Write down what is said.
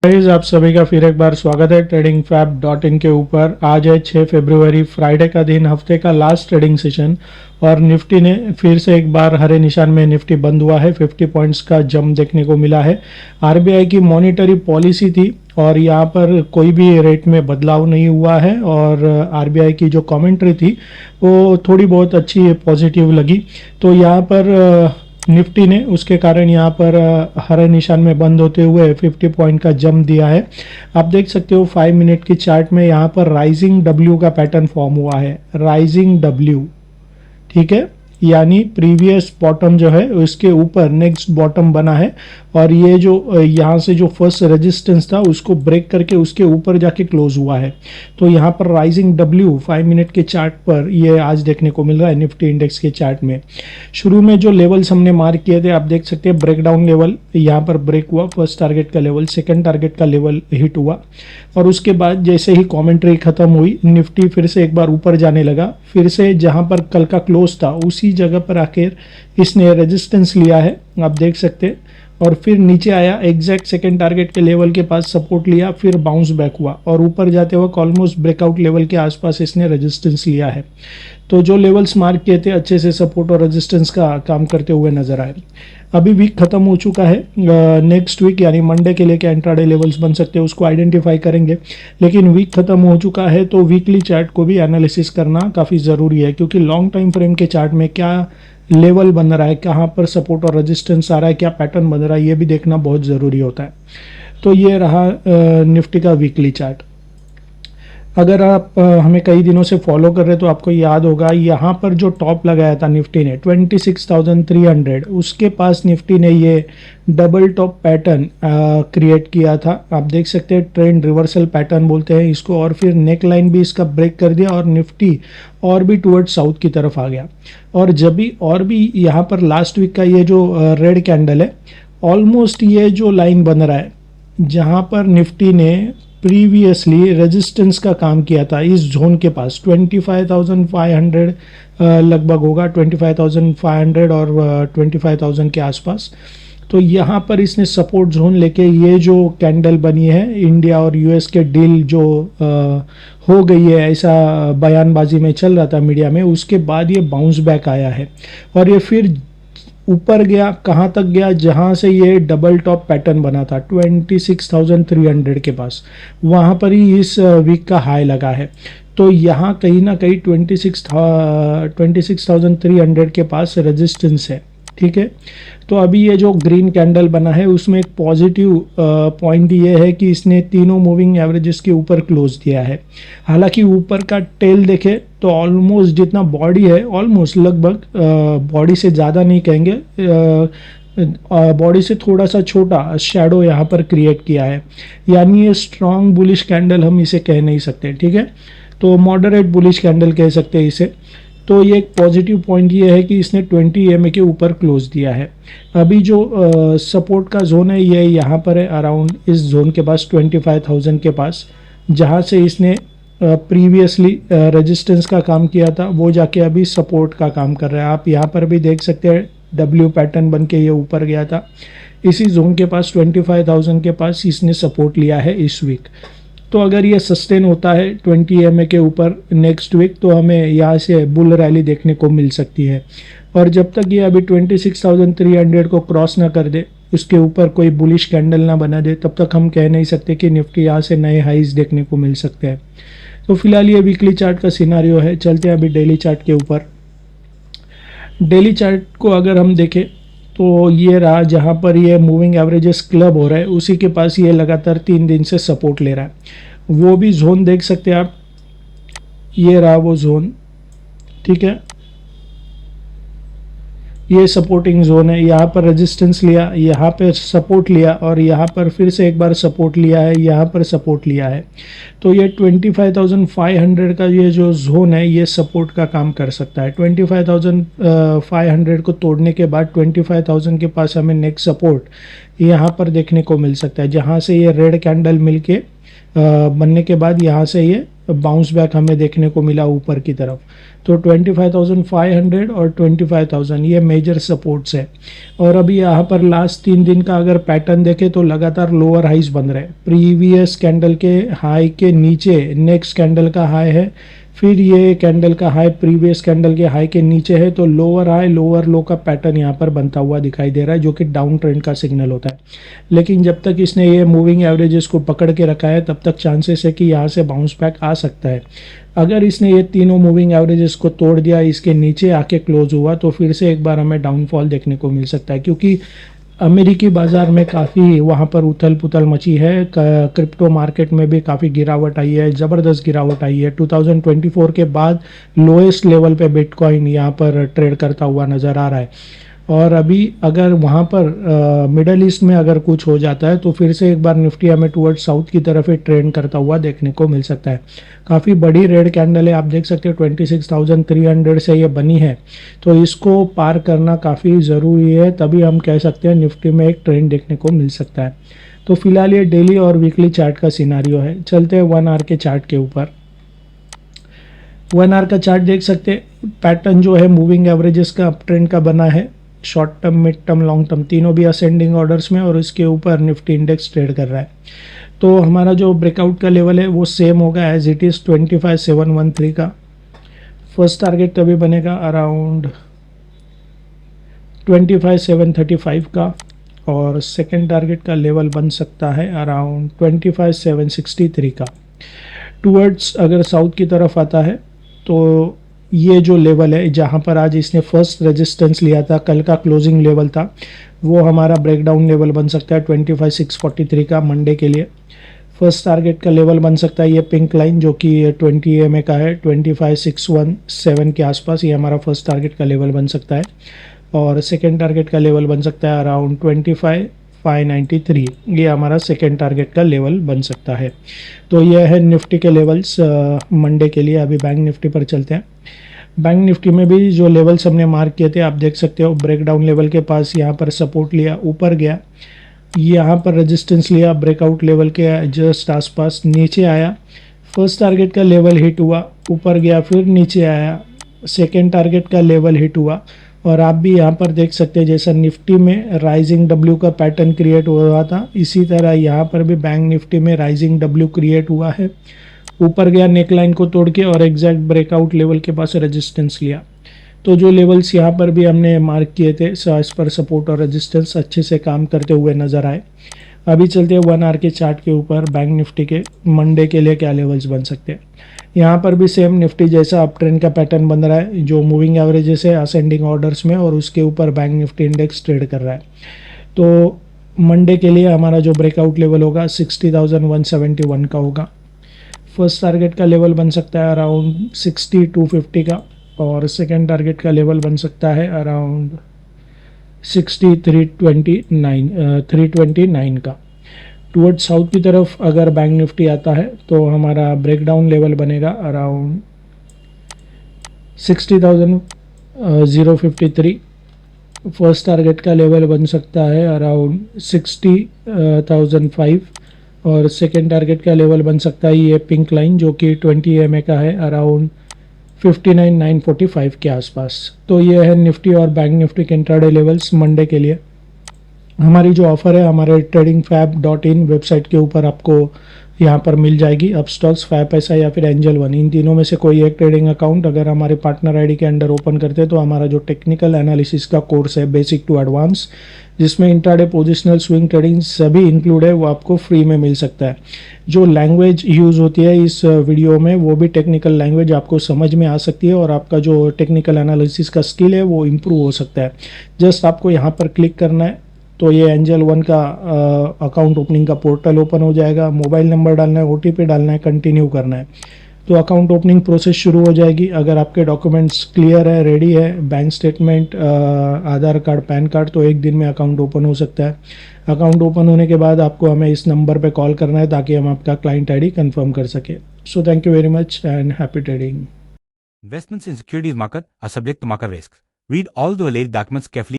Guys आप सभी का फिर एक बार स्वागत है ट्रेडिंग फैब डॉट इन के ऊपर। आज है 6 फरवरी, फ्राइडे का दिन, हफ्ते का लास्ट ट्रेडिंग सेशन और निफ्टी ने फिर से एक बार हरे निशान में निफ्टी बंद हुआ है। 50 पॉइंट्स का जंप देखने को मिला है। आरबीआई की मॉनिटरी पॉलिसी थी और यहाँ पर कोई भी रेट में बदलाव नहीं हुआ है और आरबीआई की जो कमेंट्री थी वो थोड़ी बहुत अच्छी पॉजिटिव लगी। तो यहाँ पर निफ्टी ने उसके कारण यहाँ पर हरे निशान में बंद होते हुए 50 पॉइंट का जंप दिया है। आप देख सकते हो 5 मिनट की चार्ट में यहाँ पर राइजिंग डब्ल्यू का पैटर्न फॉर्म हुआ है। राइजिंग डब्ल्यू, ठीक है, यानी प्रीवियस बॉटम जो है उसके ऊपर नेक्स्ट बॉटम बना है और ये जो यहाँ से जो फर्स्ट रेजिस्टेंस था उसको ब्रेक करके उसके ऊपर जाके क्लोज हुआ है। तो यहाँ पर राइजिंग डब्ल्यू 5 मिनट के चार्ट पर ये आज देखने को मिल रहा है निफ्टी इंडेक्स के चार्ट में। शुरू में जो लेवल्स हमने मार्क किए थे आप देख सकते हैं, ब्रेकडाउन लेवल यहाँ पर ब्रेक हुआ, फर्स्ट टारगेट का लेवल, सेकंड टारगेट का लेवल हिट हुआ और उसके बाद जैसे ही कमेंट्री खत्म हुई निफ्टी फिर से एक बार ऊपर जाने लगा। फिर से जहाँ पर कल का क्लोज था उसी जगह पर आकर इसने रेजिस्टेंस लिया है, आप देख सकते हैं, और फिर नीचे आया, एग्जैक्ट सेकंड टारगेट के लेवल के पास सपोर्ट लिया, फिर बाउंस बैक हुआ और ऊपर जाते वक्त ऑलमोस्ट ब्रेकआउट लेवल के आसपास इसने रेजिस्टेंस लिया है। तो जो लेवल्स मार्क किए थे अच्छे से सपोर्ट और रेजिस्टेंस का काम करते हुए नजर आए। अभी वीक खत्म हो चुका है, नेक्स्ट वीक यानी मंडे के लिए क्या इंट्राडे लेवल्स बन सकते हैं उसको आइडेंटिफाई करेंगे, लेकिन वीक खत्म हो चुका है तो वीकली चार्ट को भी एनालिसिस करना काफ़ी ज़रूरी है क्योंकि लॉन्ग टाइम फ्रेम के चार्ट में क्या लेवल बन रहा है, कहाँ पर सपोर्ट और रेजिस्टेंस आ रहा है, क्या पैटर्न बन रहा है, ये भी देखना बहुत ज़रूरी होता है। तो ये रहा निफ्टी का वीकली चार्ट। अगर आप हमें कई दिनों से फॉलो कर रहे हैं तो आपको याद होगा यहाँ पर जो टॉप लगाया था निफ्टी ने 26,300, उसके पास निफ्टी ने ये डबल टॉप पैटर्न क्रिएट किया था। आप देख सकते हैं ट्रेंड रिवर्सल पैटर्न बोलते हैं इसको, और फिर नेक लाइन भी इसका ब्रेक कर दिया और निफ्टी और भी टुवर्ड्स साउथ की तरफ आ गया। और जब भी और भी यहाँ पर लास्ट वीक का ये जो रेड कैंडल है, ऑलमोस्ट ये जो लाइन बन रहा है जहाँ पर निफ्टी ने प्रीवियसली रेजिस्टेंस का काम किया था इस जोन के पास 25,500 लगभग होगा, 25,500 और 25,000 के आसपास। तो यहाँ पर इसने सपोर्ट जोन लेके ये जो कैंडल बनी है, इंडिया और यूएस के डील जो हो गई है ऐसा बयानबाजी में चल रहा था मीडिया में, उसके बाद ये बाउंस बैक आया है और ये फिर ऊपर गया, कहाँ तक गया, जहाँ से ये डबल टॉप पैटर्न बना था 26,300 के पास, वहाँ पर ही इस वीक का हाई लगा है। तो यहाँ कहीं ना कहीं 26,300 के पास रेजिस्टेंस है, ठीक है। तो अभी ये जो ग्रीन कैंडल बना है उसमें एक पॉजिटिव पॉइंट ये है कि इसने तीनों मूविंग एवरेजेस के ऊपर क्लोज दिया है। हालांकि ऊपर का टेल देखे तो ऑलमोस्ट जितना बॉडी है, ऑलमोस्ट लगभग बॉडी से ज़्यादा नहीं कहेंगे, बॉडी से थोड़ा सा छोटा शैडो यहाँ पर क्रिएट किया है, यानी ये स्ट्रॉन्ग बुलिश कैंडल हम इसे कह नहीं सकते, ठीक है। तो मॉडरेट बुलिश कैंडल कह सकते हैं इसे। तो ये एक पॉजिटिव पॉइंट ये है कि इसने 20 EMA के ऊपर क्लोज दिया है। अभी जो सपोर्ट का जोन है ये यहाँ पर है, अराउंड इस जोन के पास 25,000 के पास, जहाँ से इसने प्रीवियसली रेजिस्टेंस का काम किया था वो जाके अभी सपोर्ट का काम कर रहा है। आप यहाँ पर भी देख सकते हैं डब्ल्यू पैटर्न बन के ये ऊपर गया था, इसी जोन के पास 25,000 के पास इसने सपोर्ट लिया है इस वीक। तो अगर ये सस्टेन होता है 20 EMA के ऊपर नेक्स्ट वीक तो हमें यहाँ से बुल रैली देखने को मिल सकती है। और जब तक ये अभी 26,300 को क्रॉस ना कर दे, उसके ऊपर कोई बुलिश कैंडल ना बना दे, तब तक हम कह नहीं सकते कि निफ्टी यहाँ से नए हाइज देखने को मिल सकते हैं। तो फिलहाल ये वीकली चार्ट का सिनारियो है। चलते हैं अभी डेली चार्ट के ऊपर। डेली चार्ट को अगर हम देखें तो ये रहा जहाँ पर ये मूविंग एवरेजेस क्लब हो रहा है उसी के पास ये लगातार 3 दिन से सपोर्ट ले रहा है। वो भी जोन देख सकते हैं आप, ये रहा वो जोन, ठीक है, ये सपोर्टिंग जोन है। यहाँ पर रेजिस्टेंस लिया, यहाँ पे सपोर्ट लिया और यहाँ पर फिर से एक बार सपोर्ट लिया है, यहाँ पर सपोर्ट लिया है। तो ये 25,500 का ये जो जोन है ये सपोर्ट का काम कर सकता है। 25,500 को तोड़ने के बाद 25,000 के पास हमें नेक्स्ट सपोर्ट यहाँ पर देखने को मिल सकता है, जहाँ से ये रेड कैंडल मिलके बनने के बाद यहाँ से ये बाउंस बैक हमें देखने को मिला ऊपर की तरफ। तो 25,500 और 25,000 ये मेजर सपोर्ट्स है। और अभी यहाँ पर लास्ट 3 दिन का अगर पैटर्न देखें तो लगातार लोअर हाइज बन रहे हैं। प्रीवियस कैंडल के हाई के नीचे नेक्स्ट कैंडल का हाई है, फिर ये कैंडल का हाई प्रीवियस कैंडल के हाई के नीचे है। तो लोअर हाई लोअर लो का पैटर्न यहाँ पर बनता हुआ दिखाई दे रहा है, जो कि डाउन ट्रेंड का सिग्नल होता है। लेकिन जब तक इसने ये मूविंग एवरेजेस को पकड़ के रखा है तब तक चांसेस है कि यहाँ से बाउंस बैक आ सकता है। अगर इसने ये तीनों मूविंग एवरेजेस को तोड़ दिया, इसके नीचे आके क्लोज हुआ, तो फिर से एक बार हमें डाउनफॉल देखने को मिल सकता है, क्योंकि अमेरिकी बाज़ार में काफ़ी वहाँ पर उथल पुथल मची है। क्रिप्टो मार्केट में भी काफ़ी गिरावट आई है, ज़बरदस्त गिरावट आई है। 2024 के बाद लोएस्ट लेवल पे बिटकॉइन यहाँ पर ट्रेड करता हुआ नज़र आ रहा है। और अभी अगर वहाँ पर मिडल ईस्ट में अगर कुछ हो जाता है तो फिर से एक बार निफ्टी हमें टुवर्ड्स साउथ की तरफ ही ट्रेंड करता हुआ देखने को मिल सकता है। काफ़ी बड़ी रेड कैंडल है, आप देख सकते हो 26,300 से ये बनी है। तो इसको पार करना काफ़ी ज़रूरी है, तभी हम कह सकते हैं निफ्टी में एक ट्रेंड देखने को मिल सकता है। तो फिलहाल ये डेली और वीकली चार्ट का सिनारियो है। चलते हैं 1 आवर के चार्ट के ऊपर। 1 आवर का चार्ट देख सकते हैं, पैटर्न जो है मूविंग एवरेजेस का अप ट्रेंड का बना है। Short term, mid term, long term तीनों भी असेंडिंग ऑर्डर्स में, और इसके ऊपर निफ्टी इंडेक्स ट्रेड कर रहा है। तो हमारा जो ब्रेकआउट का लेवल है वो सेम होगा एज इट इज़ 25,713 का। फर्स्ट टारगेट तभी बनेगा अराउंड 25,735 का, और सेकंड टारगेट का लेवल बन सकता है अराउंड 25,763 का। टूवर्ड्स अगर साउथ की तरफ आता है तो ये जो लेवल है जहाँ पर आज इसने फर्स्ट रेजिस्टेंस लिया था, कल का क्लोजिंग लेवल था, वो हमारा ब्रेकडाउन लेवल बन सकता है 25,643 का मंडे के लिए। फर्स्ट टारगेट का लेवल बन सकता है ये पिंक लाइन जो कि 20 EMA का है, 25,617 के आसपास, ये हमारा फर्स्ट टारगेट का लेवल बन सकता है। और सेकेंड टारगेट का लेवल बन सकता है अराउंड 25,593, ये हमारा सेकेंड टारगेट का लेवल बन सकता है। तो यह है निफ्टी के लेवल्स मंडे के लिए। अभी बैंक निफ्टी पर चलते हैं। बैंक निफ्टी में भी जो लेवल्स हमने मार्क किए थे आप देख सकते हो, ब्रेकडाउन लेवल के पास यहाँ पर सपोर्ट लिया, ऊपर गया, यहाँ पर रेजिस्टेंस लिया, ब्रेकआउट लेवल के जस्ट आसपास, नीचे आया, फर्स्ट टारगेट का लेवल हिट हुआ, ऊपर गया, फिर नीचे आया, सेकेंड टारगेट का लेवल हिट हुआ। और आप भी यहाँ पर देख सकते हैं जैसा निफ्टी में राइजिंग डब्ल्यू का पैटर्न क्रिएट हुआ था, इसी तरह यहाँ पर भी बैंक निफ्टी में राइजिंग डब्ल्यू क्रिएट हुआ है। ऊपर गया नेकलाइन को तोड़ के और एग्जैक्ट ब्रेकआउट लेवल के पास रेजिस्टेंस लिया। तो जो लेवल्स यहाँ पर भी हमने मार्क किए थे, इस पर सपोर्ट और रेजिस्टेंस अच्छे से काम करते हुए नज़र आए। अभी चलते हैं 1 आवर के चार्ट के ऊपर। बैंक निफ्टी के मंडे के लिए क्या लेवल्स बन सकते हैं। यहाँ पर भी सेम निफ्टी जैसा अप ट्रेंड का पैटर्न बन रहा है, जो मूविंग एवरेजेस है असेंडिंग ऑर्डर्स में, और उसके ऊपर बैंक निफ्टी इंडेक्स ट्रेड कर रहा है। तो मंडे के लिए हमारा जो ब्रेकआउट लेवल होगा 60,171 का होगा। फर्स्ट टारगेट का लेवल बन सकता है अराउंड 60,250 का, और सेकेंड टारगेट का लेवल बन सकता है अराउंड 329 का। टुवर्ड्स साउथ की तरफ अगर बैंक निफ्टी आता है तो हमारा ब्रेकडाउन लेवल बनेगा अराउंड 60,053। फर्स्ट टारगेट का लेवल बन सकता है अराउंड 60,005, और सेकेंड टारगेट का लेवल बन सकता है ये पिंक लाइन जो कि 20 EMA का है, अराउंड 59,945 के आसपास। तो ये है निफ्टी और बैंक निफ्टी के इंट्राडे लेवल्स मंडे के लिए। हमारी जो ऑफ़र है हमारे tradingfab.in वेबसाइट के ऊपर आपको यहाँ पर मिल जाएगी। अपस्टॉक्स, फैबपैसा या फिर एंजल वन, इन तीनों में से कोई एक ट्रेडिंग अकाउंट अगर हमारे पार्टनर आईडी के अंडर ओपन करते हैं तो हमारा जो टेक्निकल एनालिसिस का कोर्स है बेसिक टू एडवांस, जिसमें इंट्राडे, पोजिशनल, स्विंग ट्रेडिंग सभी इंक्लूड है, वो आपको फ्री में मिल सकता है। जो लैंग्वेज यूज़ होती है इस वीडियो में वो भी टेक्निकल लैंग्वेज आपको समझ में आ सकती है, और आपका जो टेक्निकल एनालिसिस का स्किल है वो इम्प्रूव हो सकता है। जस्ट आपको यहाँ पर क्लिक करना है तो ये एंजल वन का अकाउंट ओपनिंग का पोर्टल ओपन हो जाएगा। मोबाइल नंबर डालना है, OTP डालना है, कंटिन्यू करना है, तो अकाउंट ओपनिंग प्रोसेस शुरू हो जाएगी। अगर आपके डॉक्यूमेंट्स क्लियर है, रेडी है, बैंक स्टेटमेंट, आधार कार्ड, पैन कार्ड, तो एक दिन में अकाउंट ओपन हो सकता है। अकाउंट ओपन होने के बाद आपको हमें इस नंबर पे कॉल करना है ताकि हम आपका क्लाइंट आईडी कंफर्म कर सके। So thank you very much and happy trading. Investments in securities market are subject to market risks. Read all the related documents carefully.